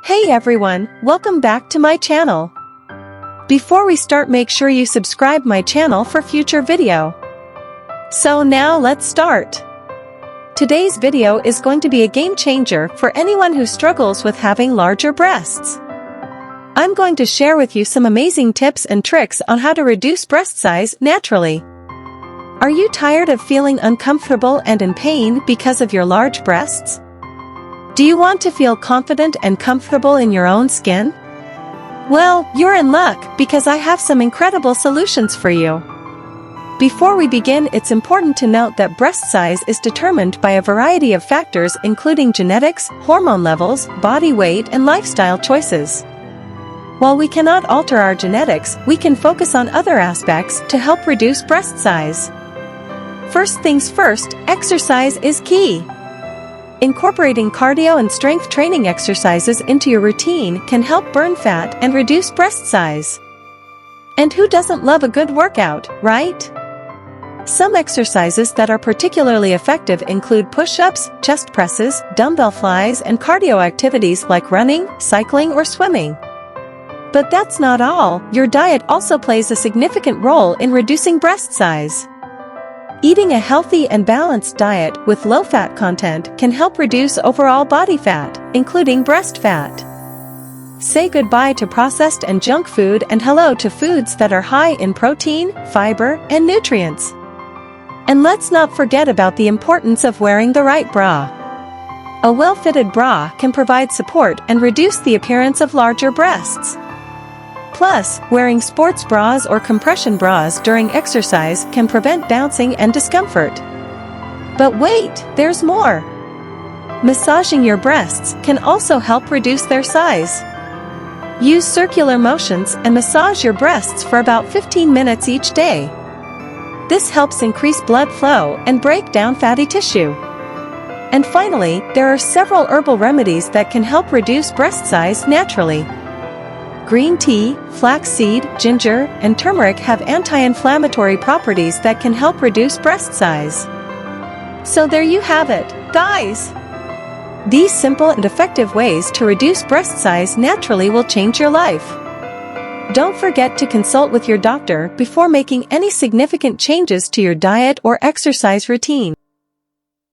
Hey everyone, welcome back to my channel. Before we start, make sure you subscribe my channel for future video. So now let's start. Today's video is going to be a game changer for anyone who struggles with having larger breasts. I'm going to share with you some amazing tips and tricks on how to reduce breast size naturally. Are you tired of feeling uncomfortable and in pain because of your large breasts? Do you want to feel confident and comfortable in your own skin? Well, you're in luck because I have some incredible solutions for you. Before we begin, it's important to note that breast size is determined by a variety of factors including genetics, hormone levels, body weight, and lifestyle choices. While we cannot alter our genetics, we can focus on other aspects to help reduce breast size. First things first, exercise is key. Incorporating cardio and strength training exercises into your routine can help burn fat and reduce breast size. And who doesn't love a good workout, right? Some exercises that are particularly effective include push-ups, chest presses, dumbbell flies, and cardio activities like running, cycling, or swimming. But that's not all. Your diet also plays a significant role in reducing breast size. Eating a healthy and balanced diet with low-fat content can help reduce overall body fat, including breast fat. Say goodbye to processed and junk food and hello to foods that are high in protein, fiber, and nutrients. And let's not forget about the importance of wearing the right bra. A well-fitted bra can provide support and reduce the appearance of larger breasts. Plus, wearing sports bras or compression bras during exercise can prevent bouncing and discomfort. But wait, there's more! Massaging your breasts can also help reduce their size. Use circular motions and massage your breasts for about 15 minutes each day. This helps increase blood flow and break down fatty tissue. And finally, there are several herbal remedies that can help reduce breast size naturally. Green tea, flaxseed, ginger, and turmeric have anti-inflammatory properties that can help reduce breast size. So there you have it, guys! These simple and effective ways to reduce breast size naturally will change your life. Don't forget to consult with your doctor before making any significant changes to your diet or exercise routine.